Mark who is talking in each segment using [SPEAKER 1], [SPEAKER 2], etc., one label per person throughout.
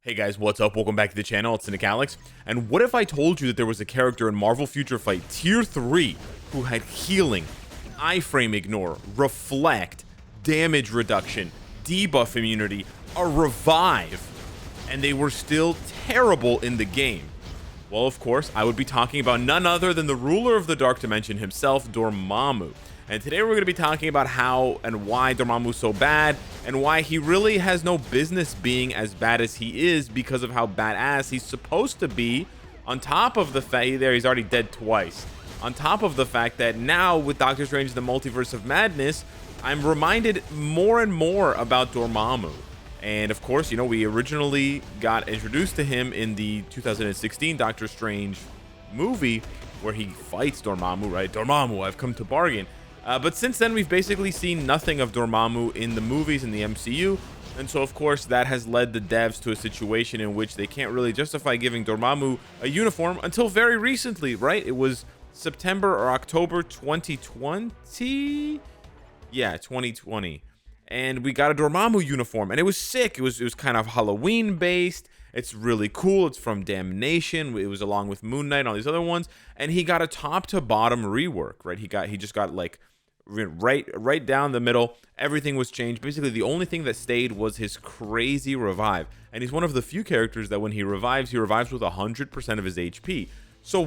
[SPEAKER 1] Hey guys, what's up? Welcome back to the channel. It's Cynicalex. And what if I told you that there was a character in Marvel Future Fight Tier 3 who had healing, iframe ignore, reflect, damage reduction, debuff immunity, a revive, and they were still terrible in the game? Well, of course, I would be talking about none other than the ruler of the Dark Dimension himself, Dormammu. And today we're going to be talking about how and why Dormammu's so bad, and why he really has no business being as bad as he is because of how badass he's supposed to be, on top of the fact he's already dead twice. On top of the fact that now with Doctor Strange the Multiverse of Madness, I'm reminded more and more about Dormammu. And of course, you know, we originally got introduced to him in the 2016 Doctor Strange movie where he fights Dormammu, right? Dormammu, I've come to bargain. But since then, we've basically seen nothing of Dormammu in the movies in the MCU. And so, of course, that has led the devs to a situation in which they can't really justify giving Dormammu a uniform until very recently, right? It was September or October 2020? Yeah, 2020. And we got a Dormammu uniform, and it was sick. It was kind of Halloween based. It's really cool. It's from Damnation. It was along with Moon Knight and all these other ones, and he got a top to bottom rework, right? He just got like right down the middle. Everything was changed. Basically, the only thing that stayed was his crazy revive, and he's one of the few characters that when he revives with 100% of his HP. So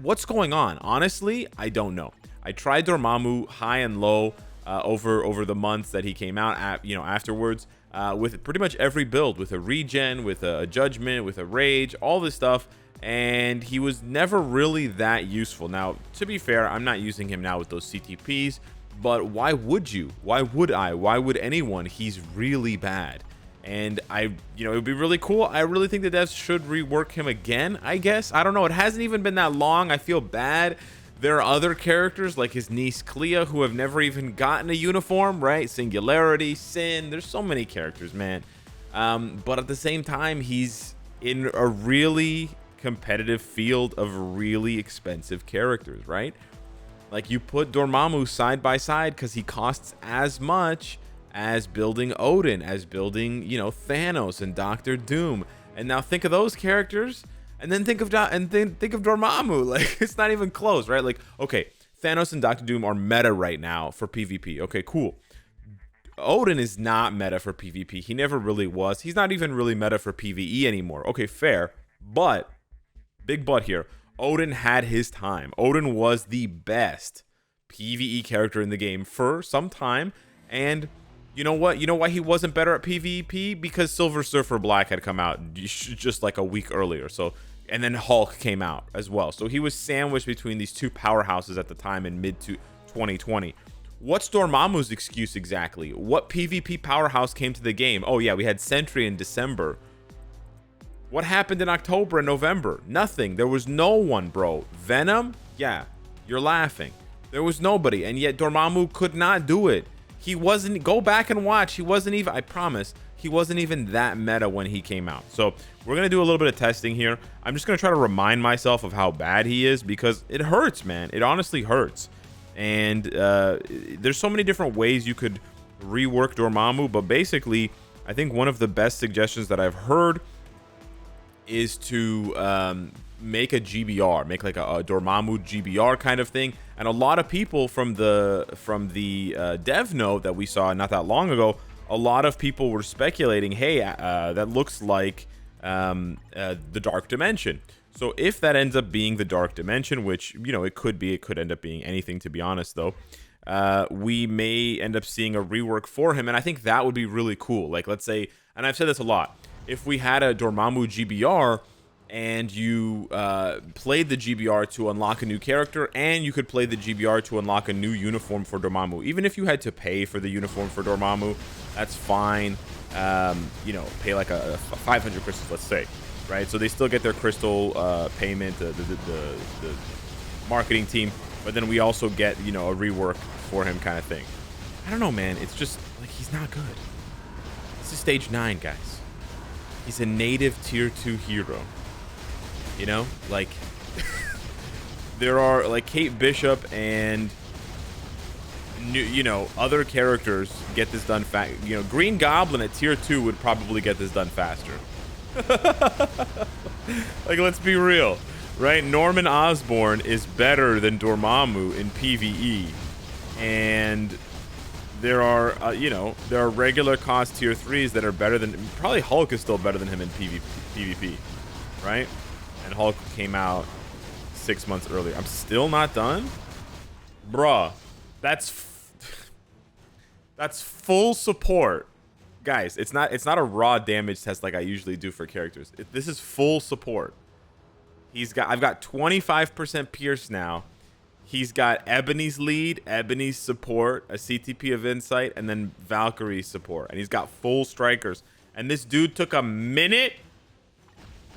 [SPEAKER 1] what's going on? Honestly, I don't know. I tried Dormammu high and low over the months that he came out afterwards, with pretty much every build, with a regen, with a judgment, with a rage, all this stuff, and he was never really that useful. Now, to be fair, I'm not using him now with those CTPs, but why would you? Why would I? Why would anyone? He's really bad. And it would be really cool. I really think the devs should rework him again, I guess. I don't know. It hasn't even been that long. I feel bad. There are other characters like his niece Clea who have never even gotten a uniform, right? Singularity, Sin. There's so many characters, man. But at the same time, he's in a really competitive field of really expensive characters, right? Like, you put Dormammu side by side because he costs as much as building Odin, as building, Thanos and Doctor Doom. And now think of those characters, and then think of Dormammu. Like, it's not even close, right? Like, okay, Thanos and Doctor Doom are meta right now for PvP. Okay, cool. Odin is not meta for PvP. He never really was. He's not even really meta for PvE anymore. Okay, fair. But, big but here, Odin had his time. Odin was the best PvE character in the game for some time. And you know what? You know why he wasn't better at PvP? Because Silver Surfer Black had come out just like a week earlier. So, and then Hulk came out as well. So he was sandwiched between these two powerhouses at the time in mid to 2020. What's Dormammu's excuse exactly? What PvP powerhouse came to the game? Oh yeah, we had Sentry in December. What happened in October and November? Nothing. There was no one, bro. Venom? Yeah, you're laughing. There was nobody, and yet Dormammu could not do it. He wasn't, go back and watch, he wasn't even, I promise, he wasn't even that meta when he came out. So we're going to do a little bit of testing here. I'm just going to try to remind myself of how bad he is, because it hurts, man. It honestly hurts. And there's so many different ways you could rework Dormammu, but basically, I think one of the best suggestions that I've heard is to make a GBR, make like a Dormammu GBR kind of thing. And a lot of people from the dev note that we saw not that long ago, a lot of people were speculating, hey, that looks like the Dark Dimension. So if that ends up being the Dark Dimension, which, it could be, it could end up being anything, to be honest, though, we may end up seeing a rework for him. And I think that would be really cool. Like, let's say, and I've said this a lot, if we had a Dormammu GBR and you played the GBR to unlock a new character, and you could play the GBR to unlock a new uniform for Dormammu, even if you had to pay for the uniform for Dormammu, that's fine. Pay like a 500 crystals, let's say, right? So they still get their crystal payment, the marketing team, but then we also get, a rework for him kind of thing. I don't know, man. It's just like, he's not good. This is stage 9, guys. He's a native tier 2 hero. Like, there are like Kate Bishop and other characters get this done fast. Green Goblin at tier 2 would probably get this done faster. Like, let's be real, right? Norman Osborn is better than Dormammu in PvE, and there are, you know, there are regular cost tier 3s that are better than, probably Hulk is still better than him in PvP, right? And Hulk came out 6 months earlier. I'm still not done? Bruh, that's full support. Guys, it's not a raw damage test like I usually do for characters. This is full support. I've got 25% Pierce now. He's got Ebony's lead, Ebony's support, a CTP of Insight, and then Valkyrie's support. And he's got full strikers. And this dude took a minute?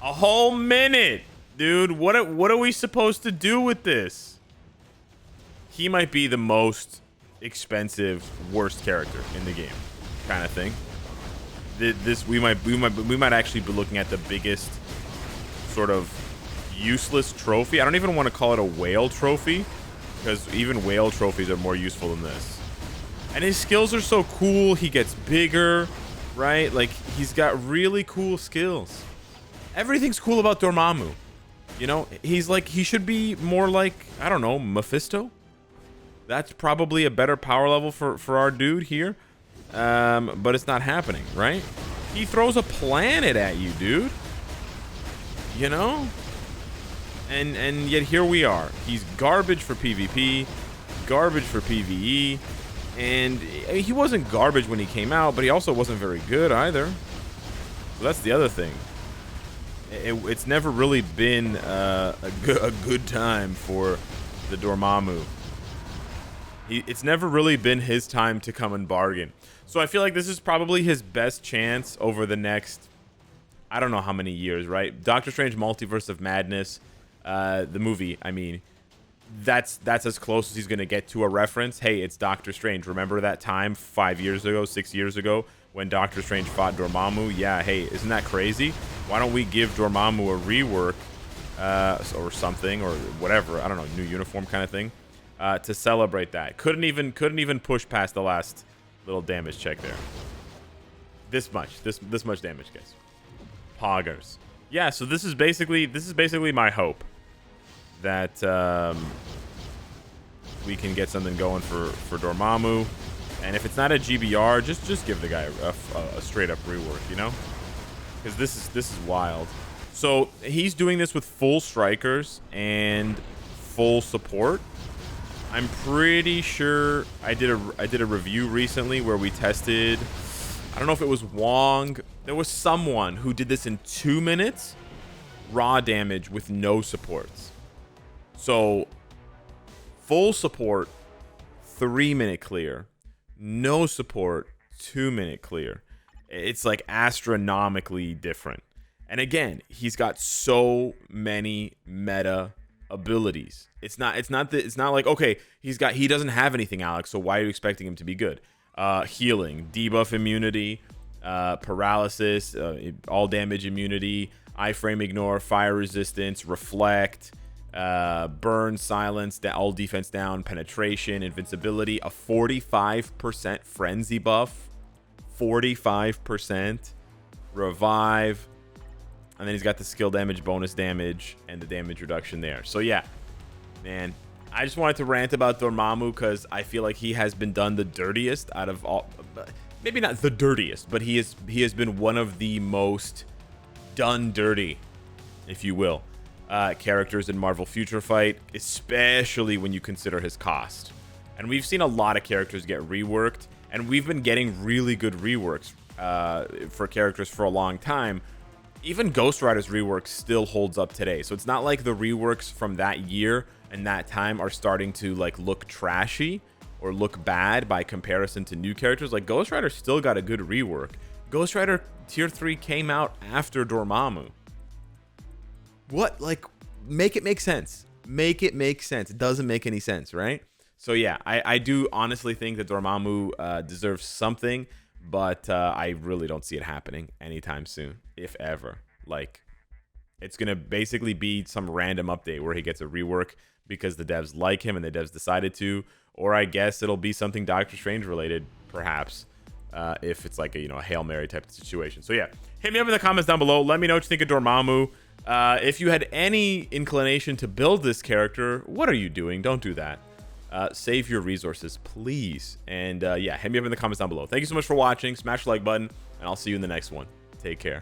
[SPEAKER 1] A whole minute! Dude, what are we supposed to do with this? He might be the most expensive, worst character in the game, kind of thing. We might actually be looking at the biggest sort of useless trophy. I don't even want to call it a whale trophy, because even whale trophies are more useful than this. And his skills are so cool. He gets bigger, right? Like, he's got really cool skills. Everything's cool about Dormammu. You know, he's like, he should be more like, I don't know, Mephisto. That's probably a better power level for our dude here. But it's not happening, right? He throws a planet at you, dude. You know? And yet here we are. He's garbage for PvP, garbage for PvE, and he wasn't garbage when he came out, but he also wasn't very good either. So that's the other thing. It's never really been a good time for the Dormammu. It's never really been his time to come and bargain. So I feel like this is probably his best chance over the next, I don't know how many years, right? Doctor Strange Multiverse of Madness, the movie, I mean, that's as close as he's going to get to a reference. Hey, it's Doctor Strange. Remember that time 5 years ago, 6 years ago, when Doctor Strange fought Dormammu? Yeah, hey, isn't that crazy? Why don't we give Dormammu a rework or something, or whatever, I don't know, new uniform kind of thing, to celebrate that. Couldn't even push past the last little damage check there. This much damage, guys. Poggers. Yeah, so this is basically my hope that we can get something going for Dormammu. And if it's not a GBR, just give the guy a straight up rework, you know? Because this is wild. So he's doing this with full strikers and full support. I'm pretty sure I did a review recently where we tested, I don't know if it was Wong. There was someone who did this in 2 minutes, raw damage with no supports. So full support, 3-minute clear. No support, 2-minute clear. It's like astronomically different. And again, he's got so many meta abilities. It's not like, okay, he doesn't have anything, Alex, so why are you expecting him to be good? Healing, debuff immunity, paralysis, all damage immunity, iframe ignore, fire resistance, reflect, burn, silence, all defense down, penetration, invincibility, a 45% frenzy buff, 45%, revive, and then he's got the skill damage, bonus damage, and the damage reduction there. So yeah, man, I just wanted to rant about Dormammu because I feel like he has been done the dirtiest out of all. Maybe not the dirtiest, but he has been one of the most done dirty, if you will, characters in Marvel Future Fight, especially when you consider his cost. And we've seen a lot of characters get reworked, and we've been getting really good reworks for characters for a long time. Even Ghost Rider's rework still holds up today. So it's not like the reworks from that year and that time are starting to like look trashy or look bad by comparison to new characters. Like Ghost Rider still got a good rework. Ghost Rider Tier 3 came out after Dormammu. What? Like, make it make sense. Make it make sense. It doesn't make any sense, right? So yeah, I do honestly think that Dormammu deserves something, but I really don't see it happening anytime soon, if ever. Like, it's going to basically be some random update where he gets a rework because the devs like him and the devs decided to, or I guess it'll be something Doctor Strange related, perhaps. if it's like a, a Hail Mary type of situation. So yeah, hit me up in the comments down below. Let me know what you think of Dormammu. If you had any inclination to build this character, what are you doing? Don't do that. Save your resources, please. And yeah, hit me up in the comments down below. Thank you so much for watching. Smash the like button, and I'll see you in the next one. Take care.